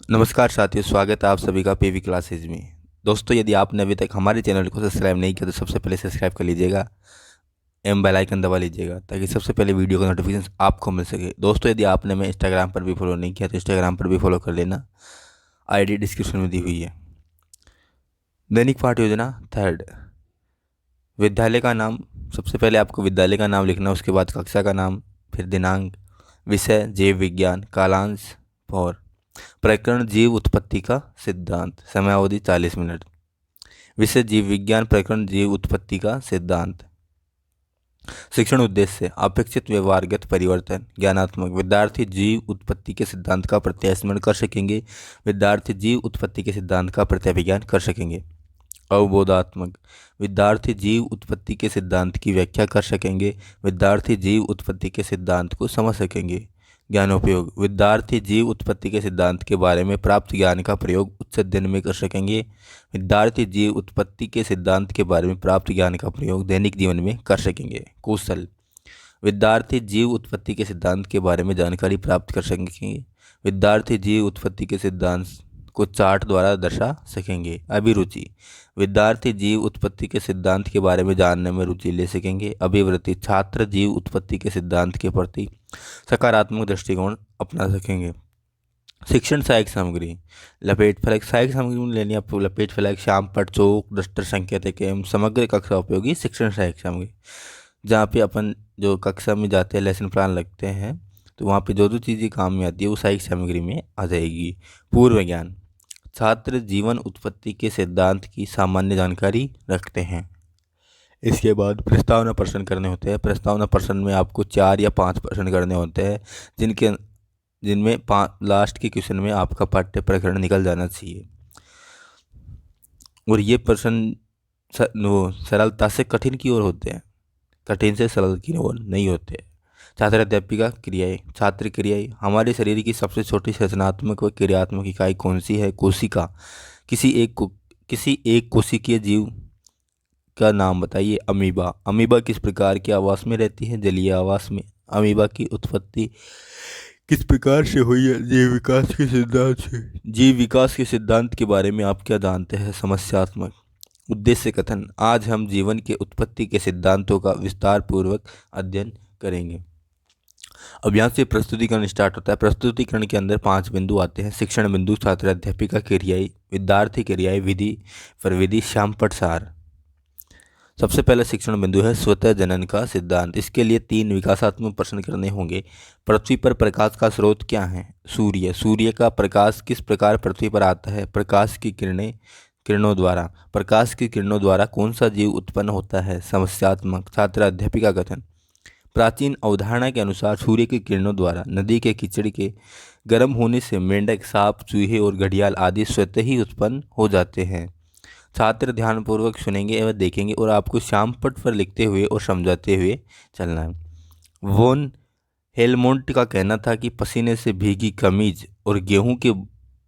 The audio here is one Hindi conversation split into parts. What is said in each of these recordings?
नमस्कार साथियों, स्वागत है आप सभी का पीवी क्लासेज में। दोस्तों, यदि आपने अभी तक हमारे चैनल को सब्सक्राइब नहीं किया तो सबसे पहले सब्सक्राइब कर लीजिएगा एवं बेल आइकन दबा लीजिएगा ताकि सबसे पहले वीडियो का नोटिफिकेशन आपको मिल सके। दोस्तों, यदि आपने हमें इंस्टाग्राम पर भी फॉलो नहीं किया तो इंस्टाग्राम पर भी फॉलो कर लेना, आईडी डिस्क्रिप्शन में दी हुई है। दैनिक पाठ योजना थर्ड, विद्यालय का नाम। सबसे पहले आपको विद्यालय का नाम लिखना, उसके बाद कक्षा का नाम, फिर दिनांक, विषय जीव विज्ञान, कालांश और प्रकरण जीव उत्पत्ति का सिद्धांत, समयावधि 40 मिनट। विषय जीव विज्ञान, प्रकरण जीव उत्पत्ति का सिद्धांत। शिक्षण उद्देश्य अपेक्षित व्यवहारगत परिवर्तन, ज्ञानात्मक। विद्यार्थी जीव उत्पत्ति के सिद्धांत का प्रत्यास्मरण कर सकेंगे। विद्यार्थी जीव उत्पत्ति के सिद्धांत का प्रत्याभिज्ञान कर सकेंगे। अवबोधात्मक, विद्यार्थी जीव उत्पत्ति के सिद्धांत की व्याख्या कर सकेंगे। विद्यार्थी जीव उत्पत्ति के सिद्धांत को समझ सकेंगे। ज्ञानोपयोग, विद्यार्थी जीव उत्पत्ति के सिद्धांत के बारे में प्राप्त ज्ञान का प्रयोग उच्च अध्ययन में कर सकेंगे। विद्यार्थी जीव उत्पत्ति के सिद्धांत के बारे में प्राप्त ज्ञान का प्रयोग दैनिक जीवन में कर सकेंगे। कौशल, विद्यार्थी जीव उत्पत्ति के सिद्धांत के बारे में जानकारी प्राप्त कर सकेंगे। विद्यार्थी जीव उत्पत्ति के सिद्धांत को चार्ट द्वारा दर्शा सकेंगे। अभिरुचि, विद्यार्थी जीव उत्पत्ति के सिद्धांत के बारे में जानने में रुचि ले सकेंगे। अभिवृत्ति, छात्र जीव उत्पत्ति के सिद्धांत के प्रति सकारात्मक दृष्टिकोण अपना सकेंगे। शिक्षण सहायक सामग्री, लपेट फलक। सहायक सामग्री में लेनी आपको लपेट फलक, श्याम पट, चौक, डस्टर, संकेतक एवं समग्र कक्षा उपयोगी शिक्षण सहायक सामग्री। जहाँ पे अपन जो कक्षा में जाते हैं, लेसन प्लान लगते हैं, तो वहाँ पे जो जो चीज़ें काम में आती है वो सहायक सामग्री में आ जाएगी। पूर्व ज्ञान, छात्र जीवन उत्पत्ति के सिद्धांत की सामान्य जानकारी रखते हैं। इसके बाद प्रस्तावना प्रश्न करने होते हैं। प्रस्तावना प्रश्न में आपको 4 या 5 प्रश्न करने होते हैं, जिनमें लास्ट के क्वेश्चन में आपका पाठ्य प्रकरण निकल जाना चाहिए। और ये प्रश्न सरलता से कठिन की ओर होते हैं, कठिन से सरल की ओर नहीं होते। छात्र अध्यापिका क्रियाएं। छात्र क्रियाएं, हमारे शरीर की सबसे छोटी रचनात्मक व क्रियात्मक इकाई कौन सी है? कोशिका। किसी एक कोशिकीय जीव का नाम बताइए। अमीबा। अमीबा किस प्रकार के आवास में रहती है? जलीय आवास में। अमीबा की उत्पत्ति किस प्रकार से हुई है? जीव विकास के सिद्धांत से। जीव विकास के सिद्धांत के बारे में आप क्या जानते हैं? समस्यात्मक। उद्देश्य कथन, आज हम जीवन के उत्पत्ति के सिद्धांतों का विस्तार पूर्वक अध्ययन करेंगे। अब यहाँ से प्रस्तुतिकरण स्टार्ट होता है। प्रस्तुतिकरण के अंदर 5 बिंदु आते हैं। शिक्षण बिंदु, छात्र अध्यापिका क्रियाएं, विद्यार्थी क्रियाएं, विधि, प्रविधि, श्यामपट सार। सबसे पहला शिक्षण बिंदु है स्वतः जनन का सिद्धांत। इसके लिए 3 विकासात्मक प्रश्न करने होंगे। पृथ्वी पर प्रकाश का स्रोत क्या है? सूर्य। सूर्य का प्रकाश किस प्रकार पृथ्वी पर आता है? प्रकाश की किरणों द्वारा। प्रकाश की किरणों द्वारा कौन सा जीव उत्पन्न होता है? समस्यात्मक। छात्र अध्यापिका कथन, प्राचीन अवधारणा के अनुसार सूर्य की किरणों द्वारा नदी के कीचड़ के गर्म होने से मेंढक, सांप, चूहे और घड़ियाल आदि स्वतः ही उत्पन्न हो जाते हैं। छात्र ध्यानपूर्वक सुनेंगे एवं देखेंगे और आपको श्यामपट पर लिखते हुए और समझाते हुए चलना है। वोन हेलमोंट का कहना था कि पसीने से भीगी कमीज और गेहूं के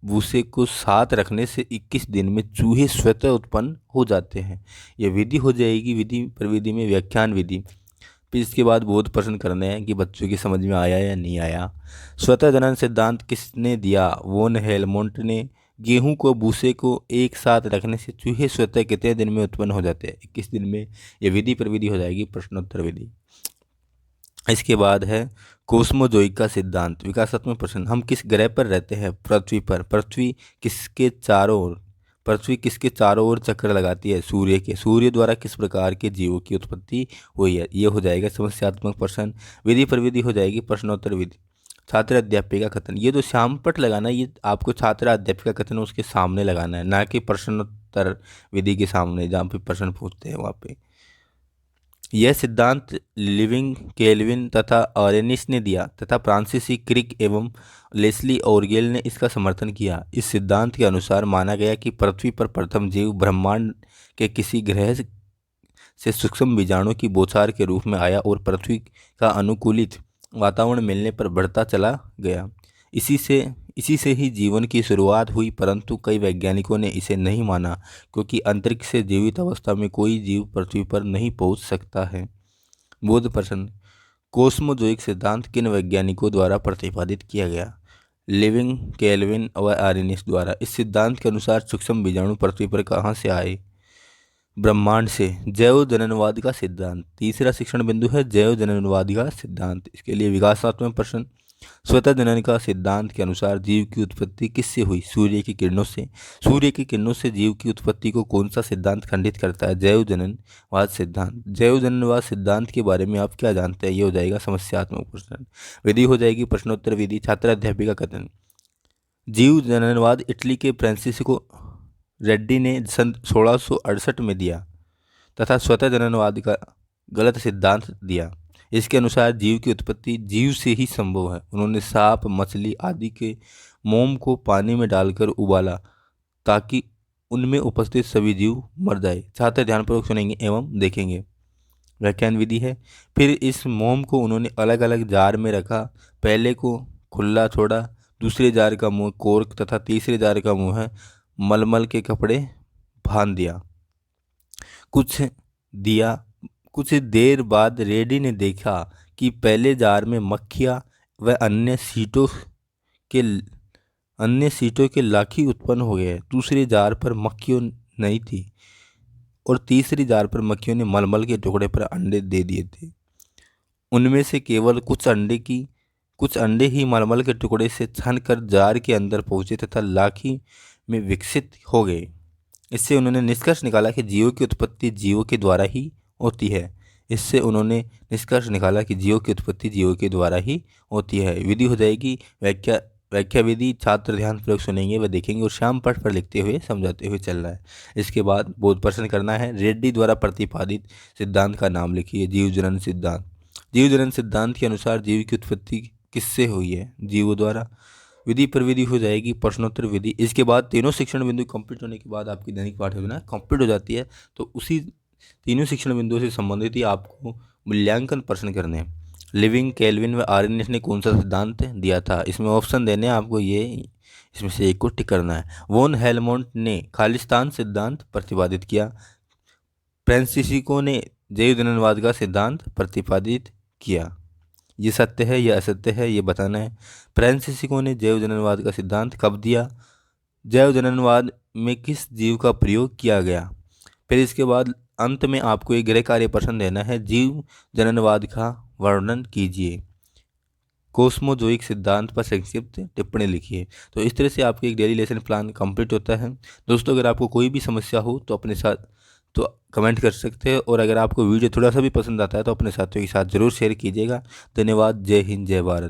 भूसे को साथ रखने से 21 दिन में चूहे स्वतः उत्पन्न हो जाते हैं। यह विधि हो जाएगी। विधि प्रविधि में व्याख्यान विधि। फिर इसके बाद बोध प्रश्न करने हैं कि बच्चों की समझ में आया या नहीं आया। स्वतः जनन सिद्धांत किसने दिया? वोन हेलमोंट ने। गेहूं को भूसे को एक साथ रखने से चूहे स्वतः कितने दिन में उत्पन्न हो जाते हैं? 21 दिन में। ये विधि प्रविधि हो जाएगी, प्रश्नोत्तर विधि। इसके बाद है कोस्मोजोइक का सिद्धांत, विकासात्मक प्रश्न। हम किस ग्रह पर रहते हैं? पृथ्वी पर। पृथ्वी किसके चारों ओर चक्कर लगाती है? सूर्य के। सूर्य द्वारा किस प्रकार के जीवों की उत्पत्ति हुई है? ये हो जाएगा समस्यात्मक प्रश्न। विधि प्रविधि हो जाएगी, प्रश्नोत्तर विधि। छात्र अध्यापिका कथन, ये जो श्यामपट लगाना है ये आपको छात्र अध्यापिका कथन उसके सामने लगाना है, ना कि प्रश्नोत्तर विधि के सामने जहाँ पे प्रश्न पूछते हैं वहाँ पे। यह सिद्धांत लिविंग, केल्विन तथा ऑरेनिस ने दिया तथा फ्रांसीसी क्रिक एवं लेस्ली ऑर्गेल ने इसका समर्थन किया। इस सिद्धांत के अनुसार माना गया कि पृथ्वी पर प्रथम जीव ब्रह्मांड के किसी ग्रह से सूक्ष्म बीजाणु की बौछार के रूप में आया और पृथ्वी का अनुकूलित वातावरण मिलने पर बढ़ता चला गया। इसी से ही जीवन की शुरुआत हुई, परंतु कई वैज्ञानिकों ने इसे नहीं माना क्योंकि अंतरिक्ष से जीवित अवस्था में कोई जीव पृथ्वी पर नहीं पहुंच सकता है। बोध प्रश्न, कोस्मोजोइक सिद्धांत किन वैज्ञानिकों द्वारा प्रतिपादित किया गया? लिविंग, केल्विन और आर्यनियस द्वारा। इस सिद्धांत के अनुसार सूक्ष्म बीजाणु पृथ्वी पर कहाँ से आए? ब्रह्मांड से। जैव जननवाद का सिद्धांत। तीसरा शिक्षण बिंदु है जैव जननवाद का सिद्धांत। इसके लिए विकासात्मक प्रश्न। स्वतः जनन का सिद्धांत के अनुसार जीव की उत्पत्ति किससे हुई? सूर्य की किरणों से। सूर्य की किरणों से जीव की उत्पत्ति को कौन सा सिद्धांत खंडित करता है? जैव जननवाद सिद्धांत। जैव जननवाद सिद्धांत के बारे में आप क्या जानते हैं? ये हो जाएगा समस्यात्मक प्रश्न। विधि हो जाएगी प्रश्नोत्तर विधि। छात्र अध्यापिका कथन। जीव जननवाद इटली के फ्रांसिस्को रेड्डी ने सन 1668 में दिया तथा स्वतः जननवाद का गलत सिद्धांत दिया। इसके अनुसार जीव की उत्पत्ति जीव से ही संभव है। उन्होंने सांप, मछली आदि के मोम को पानी में डालकर उबाला ताकि उनमें उपस्थित सभी जीव मर जाए। छात्र ध्यानपूर्वक सुनेंगे एवं देखेंगे। व्याख्यान विधि है। फिर इस मोम को उन्होंने अलग अलग जार में रखा। पहले को खुला छोड़ा, दूसरे जार का मुंह कोर्क तथा तीसरे जार का मुंह मलमल के कपड़े बांध दिया। कुछ देर बाद रेड्डी ने देखा कि पहले जार में मक्खियाँ व अन्य सीटों के लाठी उत्पन्न हो गए। दूसरे जार पर मक्खियों नहीं थी और तीसरी जार पर मक्खियों ने मलमल के टुकड़े पर अंडे दे दिए थे। उनमें से केवल कुछ अंडे ही मलमल के टुकड़े से छनकर जार के अंदर पहुंचे तथा लाठी में विकसित हो गए। इससे उन्होंने निष्कर्ष निकाला कि जीवों की उत्पत्ति जीवों के द्वारा ही होती है। विधि हो जाएगी व्याख्या विधि। छात्र ध्यानपूर्वक सुनेंगे व देखेंगे और श्याम पाठ पर लिखते हुए समझाते हुए चलना है। इसके बाद बोध प्रश्न करना है। रेड्डी द्वारा प्रतिपादित सिद्धांत का नाम लिखिए। जीव जनन सिद्धांत। जीव जनन सिद्धांत के अनुसार जीव की उत्पत्ति किससे हुई है? जीवों द्वारा। विधि पर विधि हो जाएगी प्रश्नोत्तर विधि। इसके बाद तीनों शिक्षण बिंदु कंप्लीट होने के बाद आपकी दैनिक पाठ्य योजना कंप्लीट हो जाती है। तो उसी तीनों शिक्षण बिंदुओं से संबंधित ही आपको मूल्यांकन प्रश्न करने हैं। लिविंग, केल्विन व आर्यनियस ने कौन सा सिद्धांत दिया था? इसमें ऑप्शन देने हैं आपको, इसमें से एक को टिक करना है। वोन हेलमोंट ने खालिस्तान सिद्धांत प्रतिपादित किया। फ्रांसिस्को ने जैव जननवाद का सिद्धांत प्रतिपादित किया। ये सत्य है या असत्य है ये बताना है। फ्रांसिस्को ने जैव जननवाद का सिद्धांत कब दिया? जैव जननवाद में किस जीव का प्रयोग किया गया? फिर इसके बाद अंत में आपको एक गृह कार्य प्रश्न देना है। जीव जननवाद का वर्णन कीजिए। कोस्मोजोइक सिद्धांत पर संक्षिप्त टिप्पणी लिखिए। तो इस तरह से आपके एक डेली लेसन प्लान कंप्लीट होता है। दोस्तों, अगर आपको कोई भी समस्या हो तो अपने साथ कमेंट कर सकते हैं और अगर आपको वीडियो थोड़ा सा भी पसंद आता है तो अपने साथियों के साथ जरूर शेयर कीजिएगा। धन्यवाद। जय हिंद, जय भारत।